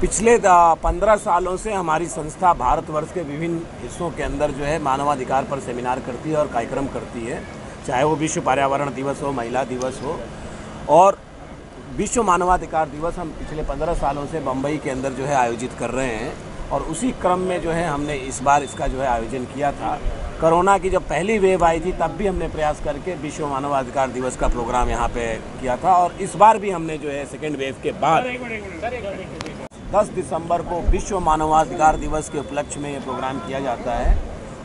पिछले 15 सालों से हमारी संस्था भारतवर्ष के विभिन्न हिस्सों के अंदर जो है मानवाधिकार पर सेमिनार करती है और कार्यक्रम करती है, चाहे वो विश्व पर्यावरण दिवस हो, महिला दिवस हो और विश्व मानवाधिकार दिवस हम पिछले 15 सालों से बम्बई के अंदर जो है आयोजित कर रहे हैं। और उसी क्रम में जो है हमने इस बार इसका जो है आयोजन किया था। कोरोना की जब पहली वेव आई थी तब भी हमने प्रयास करके विश्व मानवाधिकार दिवस का प्रोग्राम यहाँ पे किया था और इस बार भी हमने जो है सेकेंड वेव के बाद 10 दिसंबर को विश्व मानवाधिकार दिवस के उपलक्ष्य में ये प्रोग्राम किया जाता है।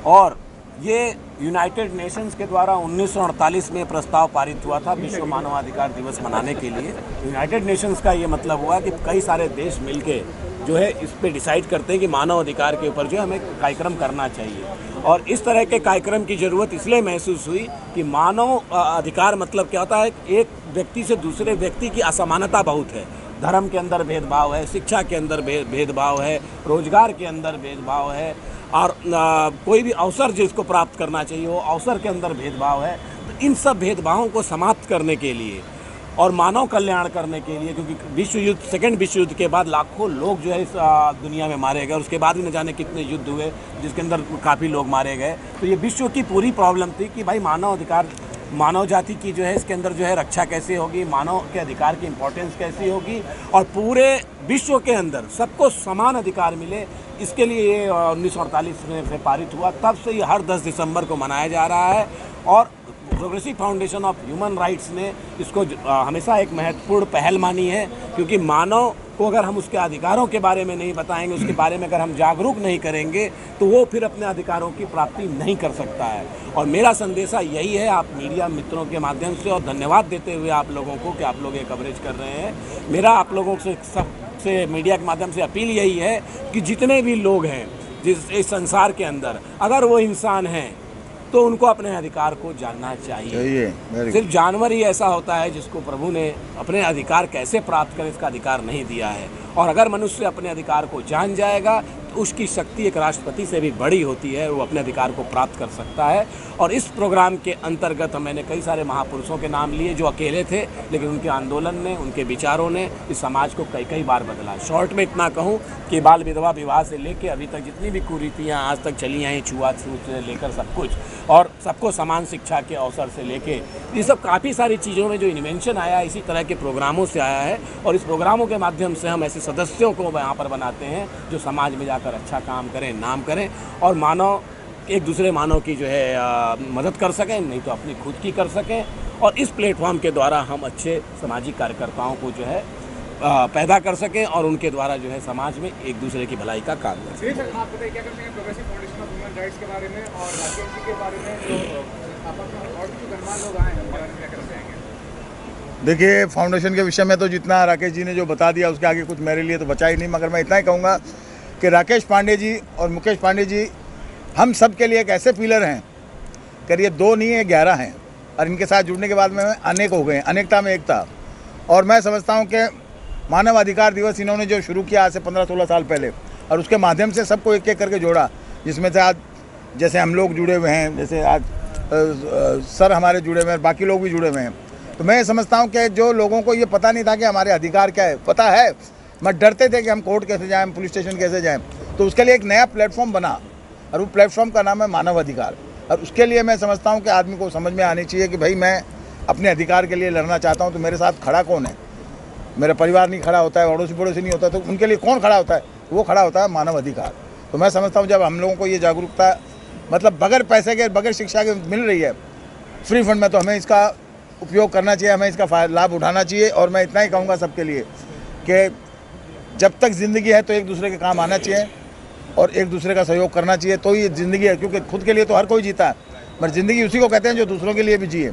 और ये यूनाइटेड नेशंस के द्वारा 1948 में प्रस्ताव पारित हुआ था विश्व मानवाधिकार दिवस मनाने के लिए। यूनाइटेड नेशंस का ये मतलब हुआ कि कई सारे देश मिलके जो है इस पे डिसाइड करते हैं कि मानव अधिकार के ऊपर जो है हमें कार्यक्रम करना चाहिए। और इस तरह के कार्यक्रम की ज़रूरत इसलिए महसूस हुई कि मानव अधिकार मतलब क्या होता है, एक व्यक्ति से दूसरे व्यक्ति की असमानता बहुत है। धर्म के अंदर भेदभाव है, शिक्षा के अंदर भेदभाव है, रोजगार के अंदर भेदभाव है और कोई भी अवसर जिसको प्राप्त करना चाहिए वो अवसर के अंदर भेदभाव है। तो इन सब भेदभावों को समाप्त करने के लिए और मानव कल्याण करने के लिए, क्योंकि विश्व युद्ध, सेकेंड विश्व युद्ध के बाद लाखों लोग जो है इस दुनिया में मारे गए और उसके बाद भी न जाने कितने युद्ध हुए जिसके अंदर काफ़ी लोग मारे गए। तो ये विश्व की पूरी प्रॉब्लम थी कि भाई मानव अधिकार, मानव जाति की जो है इसके अंदर जो है रक्षा कैसे होगी, मानव के अधिकार की इम्पोर्टेंस कैसी होगी और पूरे विश्व के अंदर सबको समान अधिकार मिले। इसके लिए ये 1948 में पारित हुआ। तब से ये हर 10 दिसंबर को मनाया जा रहा है और progressive foundation of human rights ने इसको हमेशा एक महत्वपूर्ण पहल मानी है, क्योंकि मानव को अगर हम उसके अधिकारों के बारे में नहीं बताएंगे, उसके बारे में अगर हम जागरूक नहीं करेंगे तो वो फिर अपने अधिकारों की प्राप्ति नहीं कर सकता है। और मेरा संदेशा यही है आप मीडिया मित्रों के माध्यम से, और धन्यवाद देते हुए आप लोगों को कि आप लोग ये कवरेज कर रहे हैं। मेरा आप लोगों से मीडिया के माध्यम से अपील यही है कि जितने भी लोग हैं इस संसार के अंदर, अगर वो इंसान हैं तो उनको अपने अधिकार को जानना चाहिए। सिर्फ जानवर ही ऐसा होता है जिसको प्रभु ने अपने अधिकार कैसे प्राप्त करें इसका अधिकार नहीं दिया है। और अगर मनुष्य अपने अधिकार को जान जाएगा तो उसकी शक्ति एक राष्ट्रपति से भी बड़ी होती है, वो अपने अधिकार को प्राप्त कर सकता है। और इस प्रोग्राम के अंतर्गत मैंने कई सारे महापुरुषों के नाम लिए जो अकेले थे, लेकिन उनके आंदोलन ने, उनके विचारों ने इस समाज को कई बार बदला। शॉर्ट में इतना कहूँ कि बाल विधवा विवाह से लेकर अभी तक जितनी भी कुरीतियाँ आज तक चली आई, छुआछूत से लेकर सब कुछ, और सबको समान शिक्षा के अवसर से लेके ये सब काफ़ी सारी चीज़ों में जो इन्वेंशन आया इसी तरह के प्रोग्रामों से आया है। और इस प्रोग्रामों के माध्यम से हम ऐसे सदस्यों को यहाँ पर बनाते हैं जो समाज में जाकर अच्छा काम करें, नाम करें और मानव एक दूसरे मानव की जो है मदद कर सकें, नहीं तो अपनी खुद की कर सकें। और इस प्लेटफॉर्म के द्वारा हम अच्छे सामाजिक कार्यकर्ताओं को जो है पैदा कर सकें और उनके द्वारा जो है समाज में एक दूसरे की भलाई का काम कर सकें। आप बताइए क्या करते हैं progressive foundation of human rights के बारे में और राकेश जी के बारे में, जो आपस में और भी गणमान्य लोग आए हैं उनके बारे में क्या करते हैं? देखिए, फाउंडेशन के विषय में तो जितना राकेश जी ने जो बता दिया उसके आगे कुछ मेरे लिए तो बचा ही नहीं, मगर मैं इतना ही कहूँगा कि राकेश पांडे जी और मुकेश पांडे जी हम सब के लिए एक ऐसे पिलर हैं, करिए 2 नहीं है 11 हैं, और इनके साथ जुड़ने के बाद में अनेक हो गए, अनेकता में एकता। और मैं समझता हूँ कि मानव अधिकार दिवस इन्होंने जो शुरू किया आज से 15-16 साल पहले, और उसके माध्यम से सबको एक एक करके जोड़ा, जिसमें से आज जैसे हम लोग जुड़े हुए हैं, जैसे आज सर हमारे जुड़े हुए हैं, बाकी लोग भी जुड़े हुए हैं। तो मैं समझता हूँ कि जो लोगों को ये पता नहीं था कि हमारे अधिकार क्या है, पता है, मैं डरते थे कि हम कोर्ट कैसे जाएँ, पुलिस स्टेशन कैसे जाएँ, तो उसके लिए एक नया प्लेटफॉर्म बना और वो प्लेटफॉर्म का नाम है मानव अधिकार। और उसके लिए मैं समझता हूँ कि आदमी को समझ में आनी चाहिए कि भाई मैं अपने अधिकार के लिए लड़ना चाहता हूँ, तो मेरे साथ खड़ा कौन है? मेरा परिवार नहीं खड़ा होता है, अड़ोसी पड़ोसी नहीं होता, तो उनके लिए कौन खड़ा होता है? वो खड़ा होता है मानव अधिकार। तो मैं समझता हूँ जब हम लोगों को ये जागरूकता मतलब बगैर पैसे के, बगैर शिक्षा के मिल रही है फ्री फंड में, तो हमें इसका उपयोग करना चाहिए, हमें इसका लाभ उठाना चाहिए। और मैं इतना ही कहूँगा सबके लिए कि जब तक ज़िंदगी है तो एक दूसरे के काम आना चाहिए और एक दूसरे का सहयोग करना चाहिए, तो ये ज़िंदगी है। क्योंकि खुद के लिए तो हर कोई जीता है, मगर ज़िंदगी उसी को कहते हैं जो दूसरों के लिए भी जिए।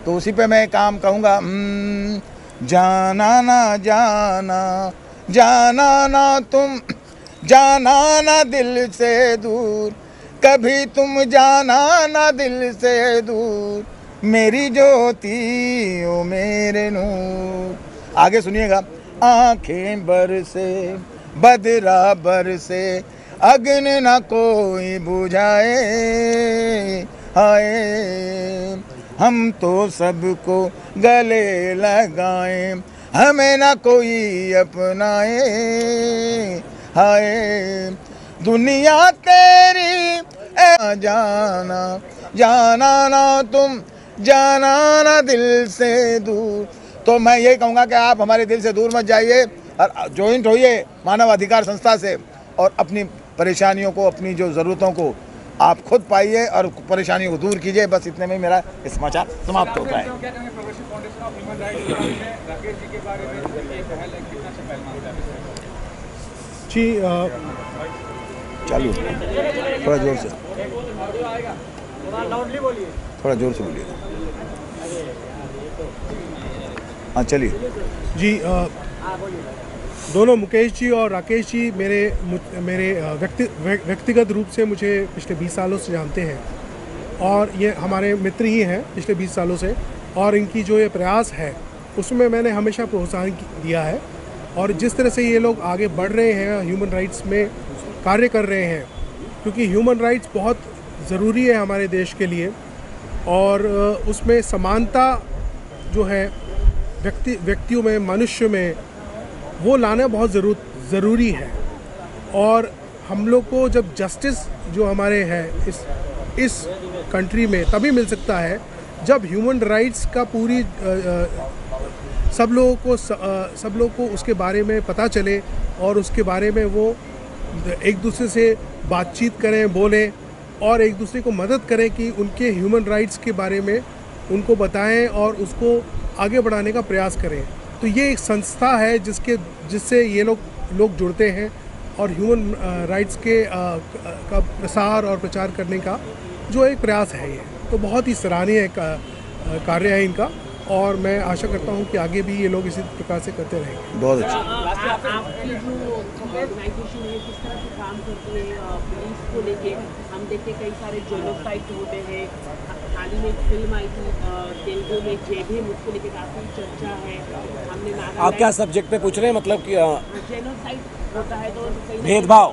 तो उसी पे मैं काम कहूँगा, जाना ना जाना, जाना ना तुम, जाना ना दिल से दूर, कभी तुम जाना ना दिल से दूर, मेरी ज्योति ओ मेरे नूर। आगे सुनिएगा। आँखें बरसे बदरा बरसे, अग्नि न कोई बुझाए, हाय हम तो सबको गले लगाएं, हमें ना कोई अपनाए, हाय दुनिया तेरी ए जाना, जाना ना तुम, जाना ना दिल से दूर। तो मैं यही कहूँगा कि आप हमारे दिल से दूर मत जाइए और ज्वाइंट होइए मानव अधिकार संस्था से और अपनी परेशानियों को, अपनी जो ज़रूरतों को आप खुद पाइए और परेशानियों को दूर कीजिए। बस इतने में मेरा समाचार समाप्त होता है। क्या कहेंगे progressive foundation of human rights के बारे में, राकेश जी के बारे में ये पहल है, कितना अच्छा पहल मानते हैं जी? चालू, थोड़ा जोर से, थोड़ा जोर से बोलिए। हाँ चलिए जी, दोनों मुकेश जी और राकेश जी मेरे व्यक्तिगत रूप से मुझे पिछले 20 सालों से जानते हैं और ये हमारे मित्र ही हैं पिछले 20 सालों से। और इनकी जो ये प्रयास है उसमें मैंने हमेशा प्रोत्साहन दिया है। और जिस तरह से ये लोग आगे बढ़ रहे हैं, ह्यूमन राइट्स में कार्य कर रहे हैं, क्योंकि ह्यूमन राइट्स बहुत ज़रूरी है हमारे देश के लिए। और उसमें समानता जो है व्यक्तियों में, मनुष्य में, वो लाना बहुत ज़रूरी है। और हम लोग को जब जस्टिस जो हमारे है इस कंट्री में तभी मिल सकता है जब ह्यूमन राइट्स का पूरी सब लोगों को उसके बारे में पता चले और उसके बारे में वो एक दूसरे से बातचीत करें, बोलें और एक दूसरे को मदद करें कि उनके ह्यूमन राइट्स के बारे में उनको बताएं और उसको आगे बढ़ाने का प्रयास करें। तो ये एक संस्था है जिससे ये लोग जुड़ते हैं और ह्यूमन राइट्स के का प्रसार और प्रचार करने का जो एक प्रयास है। ये तो बहुत ही सराहनीय कार्य है इनका और मैं आशा करता हूँ कि आगे भी ये लोग इसी प्रकार से करते रहेंगे। बहुत अच्छा। आपकी जो ऑर्गेनाइजेशन है किस तरह से काम करती है पुलिस को लेके? हम देखते कई सारे जेनोसाइड होते हैं। हाल ही में एक फिल्म आई थी तेलुगु में जय भीम, उसको लेके काफ़ी चर्चा है। हमने आप क्या सब्जेक्ट पे पूछ रहे हैं? मतलब कि जेनोसाइड होता है तो भेदभाव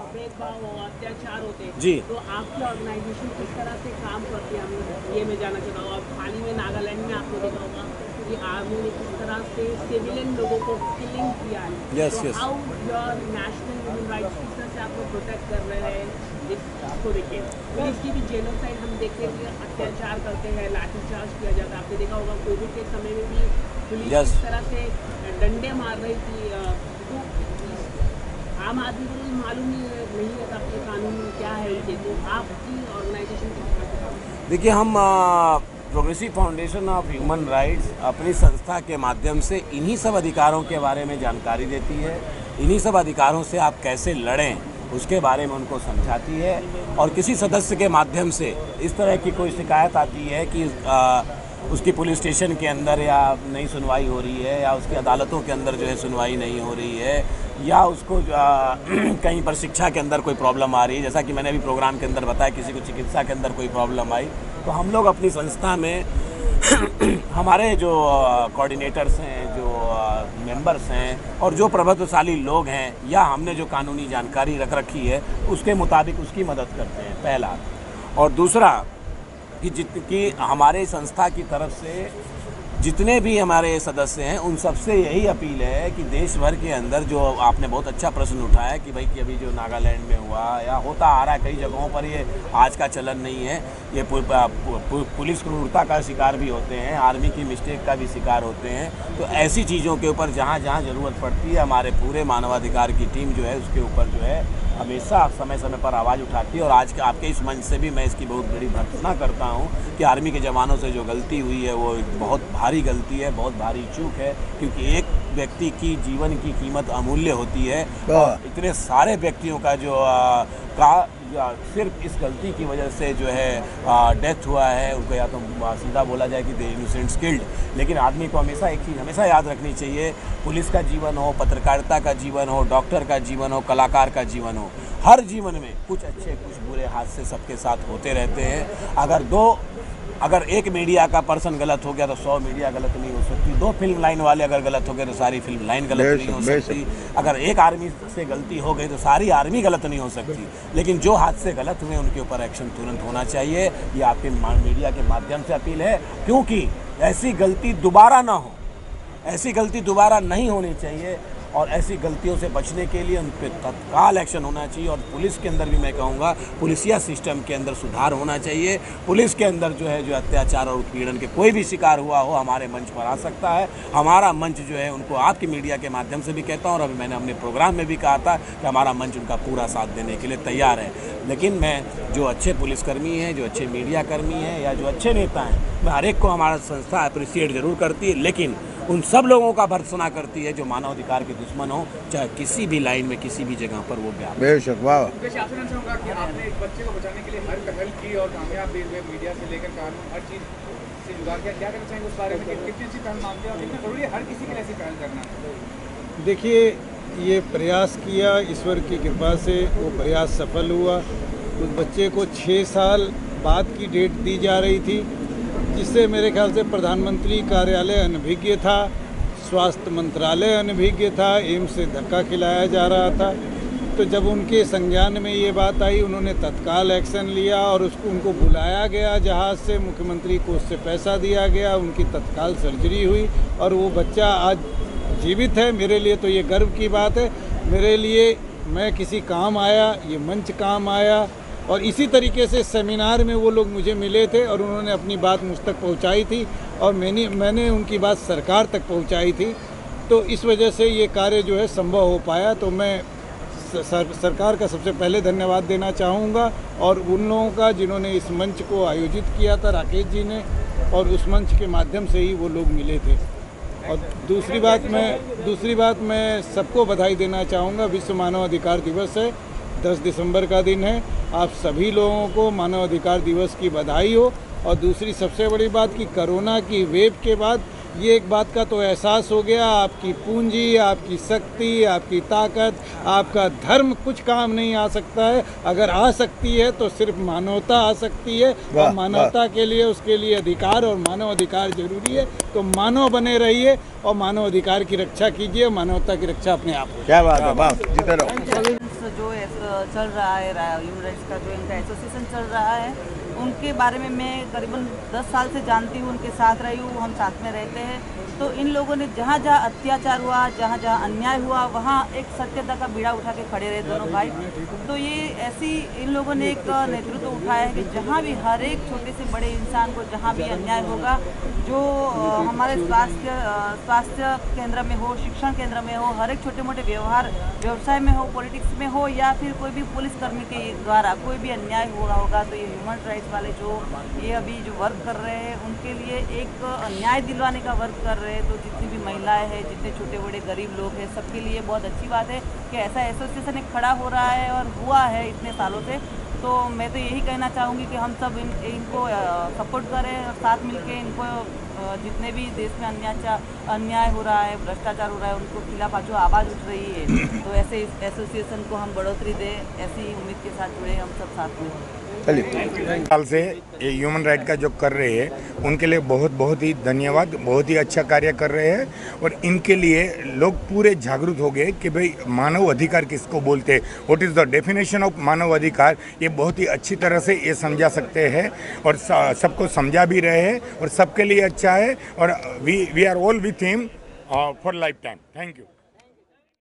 और अत्याचार होते हैं जी। तो आपकी ऑर्गेनाइजेशन किस तरह से काम करती है, हम ये मैं जानना चाहता हूँ। अब हाल ही में नागालैंड में आपने देखा होगा कि आर्मी ने किस तरह से सिविलियन लोगों को किलिंग किया है। Yes, yes. How your national human rights किस तरह से आपको प्रोटेक्ट कर रहे हैं इसको देखिए? पुलिस की भी जेनोसाइड हम देखते हैं कि अत्याचार करते हैं, लाठीचार्ज किया जाता है। आपने देखा होगा कोविड के समय में भी पुलिस Yes. किस तरह से डंडे मार रही थी। तो आम आदमी को मालूम नहीं रहता अपने कानून क्या है उनके। तो आपकी ऑर्गेनाइजेशन किस तरह से काम करती है? देखिए, हम progressive foundation of human rights अपनी संस्था के माध्यम से इन्हीं सब अधिकारों के बारे में जानकारी देती है। इन्हीं सब अधिकारों से आप कैसे लड़ें उसके बारे में उनको समझाती है। और किसी सदस्य के माध्यम से इस तरह की कोई शिकायत आती है कि उसकी पुलिस स्टेशन के अंदर या नहीं सुनवाई हो रही है या उसकी अदालतों के अंदर जो है सुनवाई नहीं हो रही है या उसको कहीं पर शिक्षा के अंदर कोई प्रॉब्लम आ रही है, जैसा कि मैंने अभी प्रोग्राम के अंदर बताया, किसी को चिकित्सा के अंदर कोई प्रॉब्लम आई, तो हम लोग अपनी संस्था में हमारे जो कोऑर्डिनेटर्स हैं, जो मेंबर्स हैं और जो प्रभुत्वशाली लोग हैं या हमने जो कानूनी जानकारी रख रखी है उसके मुताबिक उसकी मदद करते हैं, पहला। और दूसरा कि हमारे संस्था की तरफ से जितने भी हमारे सदस्य हैं उन सबसे यही अपील है कि देश भर के अंदर जो आपने बहुत अच्छा प्रश्न उठाया कि भाई कि अभी जो नागालैंड में हुआ या होता आ रहा है कई जगहों पर, ये आज का चलन नहीं है। ये पुलिस क्रूरता का शिकार भी होते हैं, आर्मी की मिस्टेक का भी शिकार होते हैं। तो ऐसी चीज़ों के ऊपर जहाँ जहाँ ज़रूरत पड़ती है हमारे पूरे मानवाधिकार की टीम जो है उसके ऊपर जो है हमेशा समय समय पर आवाज़ उठाती है। और आज के आपके इस मंच से भी मैं इसकी बहुत बड़ी भर्त्सना करता हूँ कि आर्मी के जवानों से जो गलती हुई है वो बहुत भारी गलती है, बहुत भारी चूक है, क्योंकि एक व्यक्ति की जीवन की कीमत अमूल्य होती है और इतने सारे व्यक्तियों का जो सिर्फ इस गलती की वजह से जो है डेथ हुआ है, उनको या तो सीधा बोला जाए कि दे इनोसेंट्स किल्ड। लेकिन आदमी को हमेशा एक चीज़ हमेशा याद रखनी चाहिए, पुलिस का जीवन हो, पत्रकारिता का जीवन हो, डॉक्टर का जीवन हो, कलाकार का जीवन हो, हर जीवन में कुछ अच्छे कुछ बुरे हादसे सबके साथ होते रहते हैं। अगर एक मीडिया का पर्सन गलत हो गया तो 100 मीडिया गलत नहीं हो सकती। 2 फिल्म लाइन वाले अगर गलत हो गए तो सारी फिल्म लाइन गलत नहीं हो सकती। अगर एक आर्मी से गलती हो गई तो सारी आर्मी गलत नहीं हो सकती। लेकिन जो हादसे गलत हुए उनके ऊपर एक्शन तुरंत होना चाहिए। ये आपके मीडिया के माध्यम से अपील है, क्योंकि ऐसी गलती दोबारा ना हो ऐसी गलती दोबारा नहीं होनी चाहिए और ऐसी गलतियों से बचने के लिए उन पर तत्काल एक्शन होना चाहिए। और पुलिस के अंदर भी मैं कहूँगा पुलिसिया सिस्टम के अंदर सुधार होना चाहिए। पुलिस के अंदर जो है जो अत्याचार और उत्पीड़न के कोई भी शिकार हुआ हो हमारे मंच पर आ सकता है। हमारा मंच जो है उनको आपकी मीडिया के माध्यम से भी कहता हूँ और अभी मैंने अपने प्रोग्राम में भी कहा था कि हमारा मंच उनका पूरा साथ देने के लिए तैयार है। लेकिन मैं जो अच्छे पुलिसकर्मी हैं, जो अच्छे मीडिया कर्मी हैं या जो अच्छे नेता हैं, मैं हर एक को हमारा संस्था अप्रिशिएट जरूर करती है, लेकिन उन सब लोगों का भर्त्सना करती है जो मानवाधिकार के दुश्मन हो, चाहे किसी भी लाइन में किसी भी जगह पर वो व्यापार। बेशक वाह। मुकेश, आपसे जानना चाहूँगा कि आपने एक बच्चे को बचाने के लिए हर पहल की और कामयाब भी हुए, मीडिया से लेकर कानून हर चीज़ से जुड़ा किया। क्या कहना चाहेंगे उस बारे में कि कितनी अच्छी पहल मानते हैं और कितना जरूरी है हर किसी के लिए ऐसी पहल करना? देखिए, ये प्रयास किया, ईश्वर की कृपा से वो प्रयास सफल हुआ। उस बच्चे को 6 साल बाद की डेट दी जा रही थी, जिससे मेरे ख्याल से प्रधानमंत्री कार्यालय अनभिज्ञ था, स्वास्थ्य मंत्रालय अनभिज्ञ था, एम्स से धक्का खिलाया जा रहा था। तो जब उनके संज्ञान में ये बात आई, उन्होंने तत्काल एक्शन लिया और उनको बुलाया गया जहाज़ से, मुख्यमंत्री को उससे पैसा दिया गया, उनकी तत्काल सर्जरी हुई और वो बच्चा आज जीवित है। मेरे लिए तो ये गर्व की बात है। मेरे लिए, मैं किसी काम आया, ये मंच काम आया और इसी तरीके से सेमिनार में वो लोग मुझे मिले थे और उन्होंने अपनी बात मुझ तक पहुंचाई थी और मैंने उनकी बात सरकार तक पहुंचाई थी। तो इस वजह से ये कार्य जो है संभव हो पाया। तो मैं सरकार का सबसे पहले धन्यवाद देना चाहूँगा और उन लोगों का जिन्होंने इस मंच को आयोजित किया था, राकेश जी ने, और उस मंच के माध्यम से ही वो लोग मिले थे। और दूसरी बात मैं सबको बधाई देना चाहूँगा। विश्व मानव अधिकार दिवस है, 10 दिसंबर का दिन है। आप सभी लोगों को मानव अधिकार दिवस की बधाई हो। और दूसरी सबसे बड़ी बात कि कोरोना की वेव के बाद ये एक बात का तो एहसास हो गया, आपकी पूंजी, आपकी शक्ति, आपकी ताकत, आपका धर्म कुछ काम नहीं आ सकता है। अगर आ सकती है तो सिर्फ मानवता आ सकती है और मानवता के लिए, उसके लिए अधिकार और मानव अधिकार जरूरी है। तो मानव बने रहिए और मानव अधिकार की रक्षा कीजिए, मानवता की रक्षा अपने आप हो। क्या बात है, वाह, जीते रहो। जो चल रहा है ह्यूमन राइट्स का जो इनका एसोसिएशन चल रहा है, उनके बारे में मैं करीबन 10 साल से जानती हूँ, उनके साथ रही हूँ, हम साथ में रहते हैं। तो इन लोगों ने जहाँ जहाँ अत्याचार हुआ, जहाँ जहाँ अन्याय हुआ, वहाँ एक सत्यता का बीड़ा उठा के खड़े रहे दोनों भाई। तो ये ऐसी इन लोगों ने एक नेतृत्व उठाया है कि जहाँ भी हर एक छोटे से बड़े इंसान को जहाँ भी अन्याय होगा, जो हमारे स्वास्थ्य केंद्र में हो, शिक्षण केंद्र में हो, हर एक छोटे मोटे व्यवसाय में हो, पॉलिटिक्स में हो या फिर कोई भी पुलिसकर्मी के द्वारा कोई भी अन्याय हुआ होगा, तो ये ह्यूमन राइट्स वाले जो ये अभी जो वर्क कर रहे हैं, उनके लिए एक न्याय दिलवाने का वर्क कर रहे हैं। तो जितनी भी महिलाएं हैं, जितने छोटे बड़े गरीब लोग हैं, सबके लिए बहुत अच्छी बात है कि ऐसा एसोसिएशन एक खड़ा हो रहा है और हुआ है इतने सालों से। तो मैं तो यही कहना चाहूँगी कि हम सब इनको सपोर्ट करें और साथ मिलके इनको जितने भी देश में अन्याय हो रहा है, भ्रष्टाचार हो रहा है, उनको खिलाफ जो आवाज़ उठ रही है, तो ऐसे इस एसोसिएशन को हम बढ़ोतरी दें, ऐसी उम्मीद के साथ जुड़े हम सब साथ में। चलिए, साल से ये ह्यूमन राइट का जो कर रहे हैं उनके लिए बहुत ही धन्यवाद। बहुत ही अच्छा कार्य कर रहे हैं और इनके लिए लोग पूरे जागरूक हो गए कि भाई मानव अधिकार किसको बोलते हैं, what is the definition of मानव अधिकार। ये बहुत ही अच्छी तरह से ये समझा सकते हैं और सबको समझा भी रहे हैं और सबके लिए अच्छा है और we are all with him for life time. Thank you.